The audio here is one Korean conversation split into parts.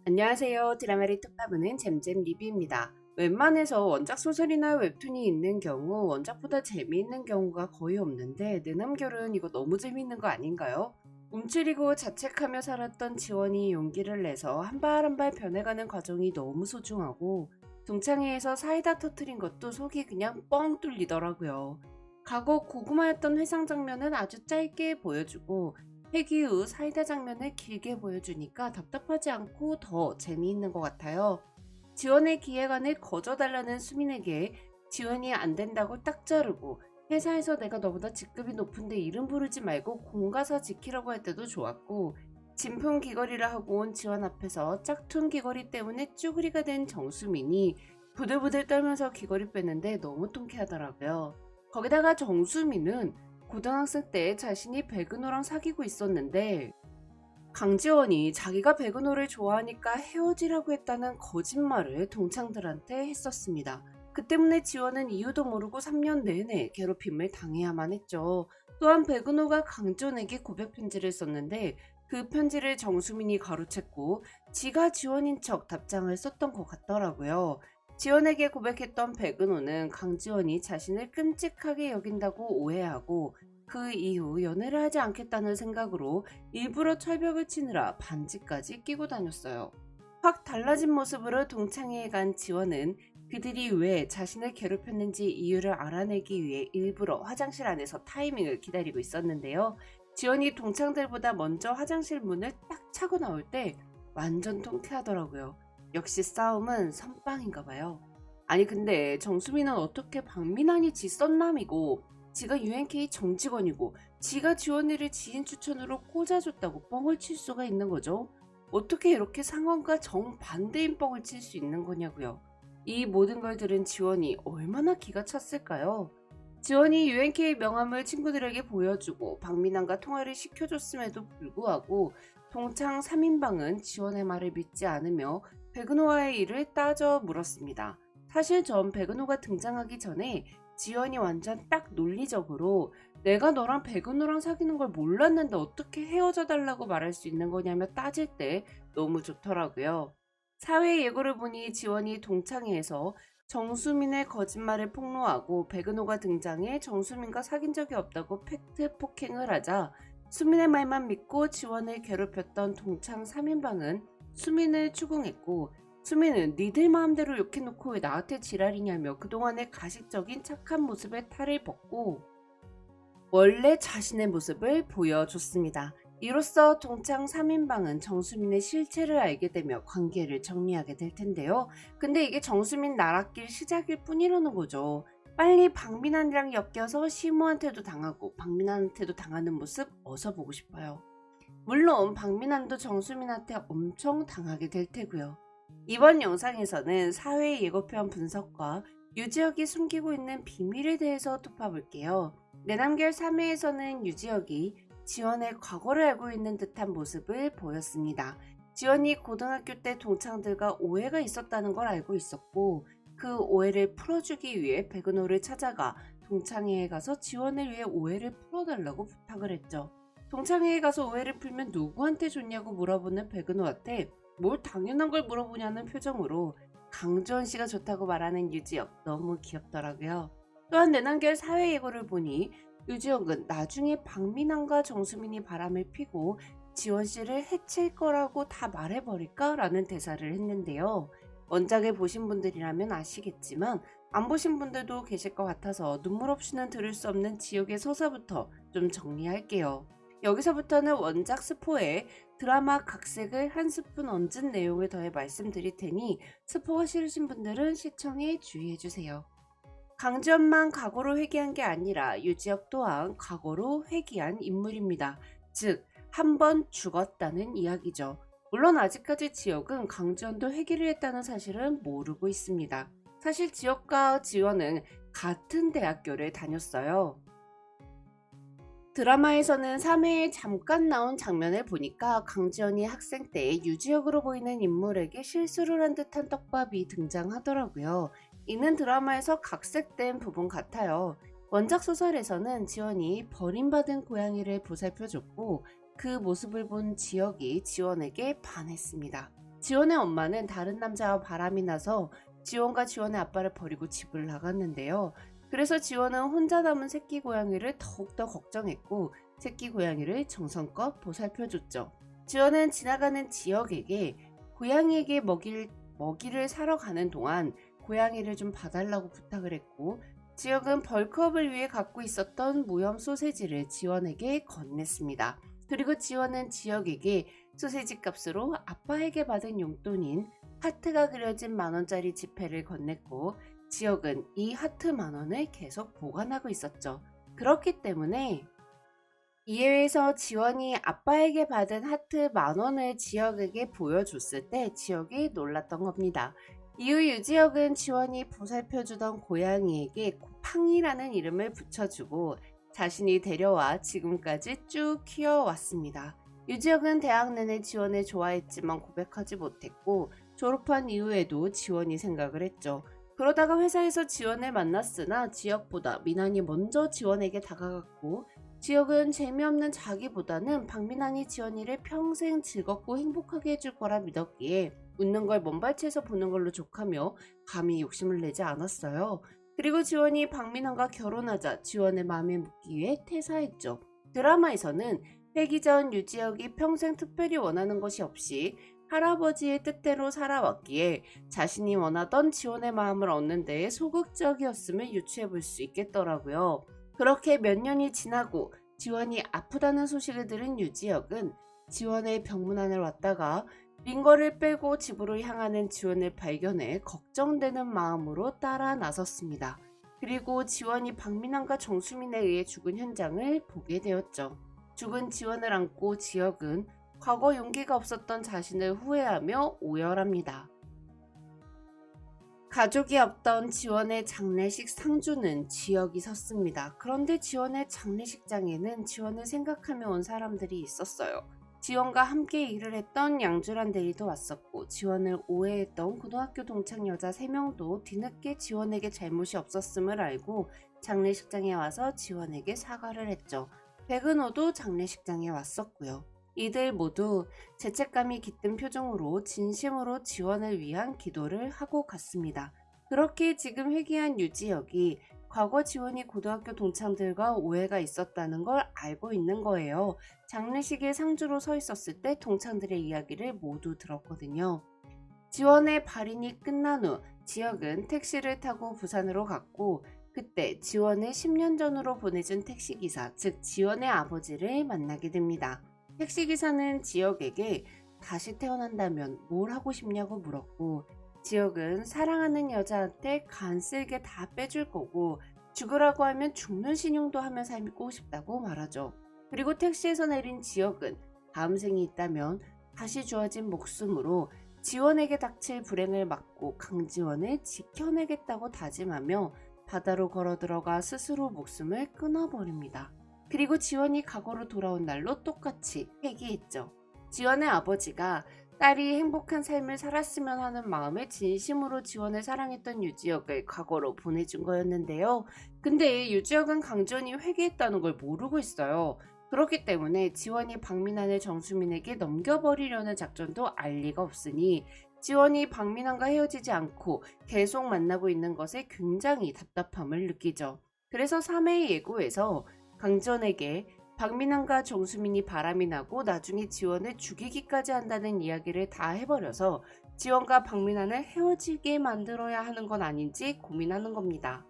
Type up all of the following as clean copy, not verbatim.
안녕하세요. 드라마를 톱파보는 잼잼 리뷰입니다. 웬만해서 원작 소설이나 웹툰이 있는 경우 원작보다 재미있는 경우가 거의 없는데 내남결은 이거 너무 재미있는 거 아닌가요? 움츠리고 자책하며 살았던 지원이 용기를 내서 한 발 한 발 변해가는 과정이 너무 소중하고 동창회에서 사이다 터트린 것도 속이 그냥 뻥 뚫리더라고요. 과거 고구마였던 회상 장면은 아주 짧게 보여주고 회귀 후 사이다 장면을 길게 보여주니까 답답하지 않고 더 재미있는 것 같아요. 지원의 기획안을 거저달라는 수민에게 지원이 안 된다고 딱 자르고 회사에서 내가 너보다 직급이 높은데 이름 부르지 말고 공가사 지키라고 할 때도 좋았고 진품 귀걸이를 하고 온 지원 앞에서 짝퉁 귀걸이 때문에 쭈그리가 된 정수민이 부들부들 떨면서 귀걸이 빼는데 너무 통쾌하더라고요. 거기다가 정수민은 고등학생 때 자신이 백은호랑 사귀고 있었는데 강지원이 자기가 백은호를 좋아하니까 헤어지라고 했다는 거짓말을 동창들한테 했었습니다. 그 때문에 지원은 이유도 모르고 3년 내내 괴롭힘을 당해야만 했죠. 또한 백은호가 강지원에게 고백 편지를 썼는데 그 편지를 정수민이 가로챘고 지가 지원인 척 답장을 썼던 것 같더라고요. 지원에게 고백했던 백은호는 강지원이 자신을 끔찍하게 여긴다고 오해하고 그 이후 연애를 하지 않겠다는 생각으로 일부러 철벽을 치느라 반지까지 끼고 다녔어요. 확 달라진 모습으로 동창회에 간 지원은 그들이 왜 자신을 괴롭혔는지 이유를 알아내기 위해 일부러 화장실 안에서 타이밍을 기다리고 있었는데요. 지원이 동창들보다 먼저 화장실 문을 딱 차고 나올 때 완전 통쾌하더라고요. 역시 싸움은 선빵인가 봐요. 아니 근데 정수민은 어떻게 박민환이 지 썬남이고 지가 UNK 정직원이고 지가 지원이를 지인 추천으로 꽂아줬다고 뻥을 칠 수가 있는 거죠? 어떻게 이렇게 상황과 정반대인 뻥을 칠 수 있는 거냐고요. 이 모든 걸 들은 지원이 얼마나 기가 찼을까요? 지원이 UNK 명함을 친구들에게 보여주고 박민환과 통화를 시켜줬음에도 불구하고 동창 3인방은 지원의 말을 믿지 않으며 백은호와의 일을 따져 물었습니다. 사실 전 백은호가 등장하기 전에 지연이 완전 딱 논리적으로 내가 너랑 백은호랑 사귀는 걸 몰랐는데 어떻게 헤어져 달라고 말할 수 있는 거냐며 따질 때 너무 좋더라고요. 사회 예고를 보니 지원이 동창회에서 정수민의 거짓말을 폭로하고 백은호가 등장해 정수민과 사귄 적이 없다고 팩트 폭행을 하자 수민의 말만 믿고 지원을 괴롭혔던 동창 3인방은 수민을 추궁했고 수민은 니들 마음대로 욕해놓고 왜 나한테 지랄이냐며 그동안의 가식적인 착한 모습에 탈을 벗고 원래 자신의 모습을 보여줬습니다. 이로써 동창 3인방은 정수민의 실체를 알게 되며 관계를 정리하게 될 텐데요. 근데 이게 정수민 나락길 시작일 뿐이라는 거죠. 빨리 박민환이랑 엮여서 시모한테도 당하고 박민환한테도 당하는 모습 어서 보고 싶어요. 물론 박민환도 정수민한테 엄청 당하게 될 테고요. 이번 영상에서는 사회 예고편 분석과 유지혁이 숨기고 있는 비밀에 대해서 톱파볼게요. 내남결 3회에서는 유지혁이 지원의 과거를 알고 있는 듯한 모습을 보였습니다. 지원이 고등학교 때 동창들과 오해가 있었다는 걸 알고 있었고 그 오해를 풀어주기 위해 백은호를 찾아가 동창회에 가서 지원을 위해 오해를 풀어달라고 부탁을 했죠. 동창회에 가서 오해를 풀면 누구한테 줬냐고 물어보는 백은호한테 뭘 당연한 걸 물어보냐는 표정으로 강지원 씨가 좋다고 말하는 유지혁 너무 귀엽더라고요. 또한 내남결 사회 예고를 보니 유지혁은 나중에 박민환과 정수민이 바람을 피고 지원 씨를 해칠 거라고 다 말해버릴까? 라는 대사를 했는데요. 원작을 보신 분들이라면 아시겠지만 안 보신 분들도 계실 것 같아서 눈물 없이는 들을 수 없는 지옥의 서사부터 좀 정리할게요. 여기서부터는 원작 스포에 드라마 각색을 한 스푼 얹은 내용을 더해 말씀드릴 테니 스포가 싫으신 분들은 시청에 주의해주세요. 강지원만 과거로 회귀한 게 아니라 유지혁 또한 과거로 회귀한 인물입니다. 즉, 한 번 죽었다는 이야기죠. 물론 아직까지 지혁은 강지원도 회귀를 했다는 사실은 모르고 있습니다. 사실 지혁과 지원은 같은 대학교를 다녔어요. 드라마에서는 3회에 잠깐 나온 장면을 보니까 강지원이 학생 때 유지혁으로 보이는 인물에게 실수를 한 듯한 떡밥이 등장하더라고요. 이는 드라마에서 각색된 부분 같아요. 원작 소설에서는 지원이 버림받은 고양이를 보살펴줬고 그 모습을 본 지혁이 지원에게 반했습니다. 지원의 엄마는 다른 남자와 바람이 나서 지원과 지원의 아빠를 버리고 집을 나갔는데요. 그래서 지원은 혼자 남은 새끼 고양이를 더욱더 걱정했고 새끼 고양이를 정성껏 보살펴줬죠. 지원은 지나가는 지역에게 고양이에게 먹이를 사러 가는 동안 고양이를 좀 봐달라고 부탁을 했고 지역은 벌크업을 위해 갖고 있었던 무염 소세지를 지원에게 건넸습니다. 그리고 지원은 지역에게 소세지 값으로 아빠에게 받은 용돈인 하트가 그려진 10,000원짜리 지폐를 건넸고 지역은 이 하트 10,000원을 계속 보관하고 있었죠. 그렇기 때문에 이회에서 지원이 아빠에게 받은 하트 10,000원을 지역에게 보여줬을 때 지역이 놀랐던 겁니다. 이후 유지혁은 지원이 보살펴주던 고양이에게 팡이라는 이름을 붙여주고 자신이 데려와 지금까지 쭉 키워왔습니다. 유지혁은 대학 내내 지원을 좋아했지만 고백하지 못했고 졸업한 이후에도 지원이 생각을 했죠. 그러다가 회사에서 지원을 만났으나 지혁보다 민환이 먼저 지원에게 다가갔고 지혁은 재미없는 자기보다는 박민환이 지원이를 평생 즐겁고 행복하게 해줄 거라 믿었기에 웃는 걸 먼발치에서 보는 걸로 족하며 감히 욕심을 내지 않았어요. 그리고 지원이 박민환과 결혼하자 지원의 마음에 묻기 위해 퇴사했죠. 드라마에서는 회기 전 유지혁이 평생 특별히 원하는 것이 없이 할아버지의 뜻대로 살아왔기에 자신이 원하던 지원의 마음을 얻는 데에 소극적이었음을 유추해 볼 수 있겠더라고요. 그렇게 몇 년이 지나고 지원이 아프다는 소식을 들은 유지혁은 지원의 병문안을 왔다가 링거를 빼고 집으로 향하는 지원을 발견해 걱정되는 마음으로 따라 나섰습니다. 그리고 지원이 박민환과 정수민에 의해 죽은 현장을 보게 되었죠. 죽은 지원을 안고 지혁은 과거 용기가 없었던 자신을 후회하며 오열합니다. 가족이 없던 지원의 장례식 상주는 지혁이 섰습니다. 그런데 지원의 장례식장에는 지원을 생각하며 온 사람들이 있었어요. 지원과 함께 일을 했던 양주란 대리도 왔었고 지원을 오해했던 고등학교 동창 여자 3명도 뒤늦게 지원에게 잘못이 없었음을 알고 장례식장에 와서 지원에게 사과를 했죠. 백은호도 장례식장에 왔었고요. 이들 모두 죄책감이 깃든 표정으로 진심으로 지원을 위한 기도를 하고 갔습니다. 그렇게 지금 회귀한 유지혁이 과거 지원이 고등학교 동창들과 오해가 있었다는 걸 알고 있는 거예요. 장례식에 상주로 서 있었을 때 동창들의 이야기를 모두 들었거든요. 지원의 발인이 끝난 후 지혁은 택시를 타고 부산으로 갔고 그때 지원을 10년 전으로 보내준 택시기사, 즉 지원의 아버지를 만나게 됩니다. 택시기사는 지혁에게 다시 태어난다면 뭘 하고 싶냐고 물었고 지혁은 사랑하는 여자한테 간쓸게 다 빼줄 거고 죽으라고 하면 죽는 신용도 하며 살고 싶다고 말하죠. 그리고 택시에서 내린 지혁은 다음 생이 있다면 다시 주어진 목숨으로 지원에게 닥칠 불행을 막고 강지원을 지켜내겠다고 다짐하며 바다로 걸어 들어가 스스로 목숨을 끊어버립니다. 그리고 지원이 과거로 돌아온 날로 똑같이 회귀했죠. 지원의 아버지가 딸이 행복한 삶을 살았으면 하는 마음에 진심으로 지원을 사랑했던 유지혁을 과거로 보내준 거였는데요. 근데 유지혁은 강지원이 회귀했다는 걸 모르고 있어요. 그렇기 때문에 지원이 박민환을 정수민에게 넘겨버리려는 작전도 알 리가 없으니 지원이 박민환과 헤어지지 않고 계속 만나고 있는 것에 굉장히 답답함을 느끼죠. 그래서 3회 예고에서 강지원에게 박민환과 정수민이 바람이 나고 나중에 지원을 죽이기까지 한다는 이야기를 다 해버려서 지원과 박민환을 헤어지게 만들어야 하는 건 아닌지 고민하는 겁니다.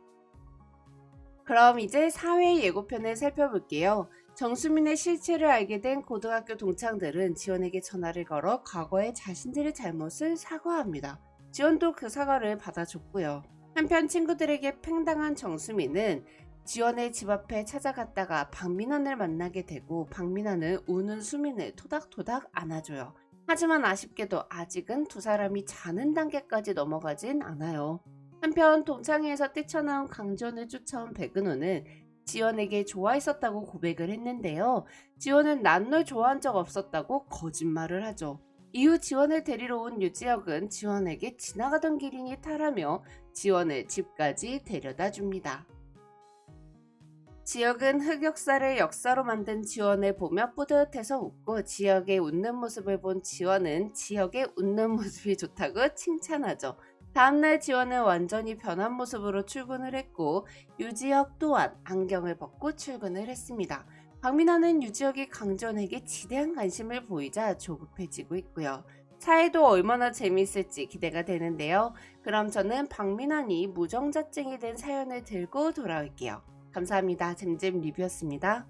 그럼 이제 4회 예고편을 살펴볼게요. 정수민의 실체를 알게 된 고등학교 동창들은 지원에게 전화를 걸어 과거의 자신들의 잘못을 사과합니다. 지원도 그 사과를 받아줬고요. 한편 친구들에게 팽당한 정수민은 지원의 집 앞에 찾아갔다가 박민환을 만나게 되고 박민환은 우는 수민을 토닥토닥 안아줘요. 하지만 아쉽게도 아직은 두 사람이 자는 단계까지 넘어가진 않아요. 한편 동창회에서 뛰쳐나온 강지원을 쫓아온 백은호는 지원에게 좋아했었다고 고백을 했는데요. 지원은 난 널 좋아한 적 없었다고 거짓말을 하죠. 이후 지원을 데리러 온 유지혁은 지원에게 지나가던 길이니 타라며 지원을 집까지 데려다 줍니다. 지혁은 흑역사를 역사로 만든 지원을 보며 뿌듯해서 웃고 지혁의 웃는 모습을 본 지원은 지혁의 웃는 모습이 좋다고 칭찬하죠. 다음날 지원은 완전히 변한 모습으로 출근을 했고 유지혁 또한 안경을 벗고 출근을 했습니다. 박민아는 유지혁이 강지원에게 지대한 관심을 보이자 조급해지고 있고요. 사회도 얼마나 재미있을지 기대가 되는데요. 그럼 저는 박민환이 무정자증이 된 사연을 들고 돌아올게요. 감사합니다. 잼잼 리뷰였습니다.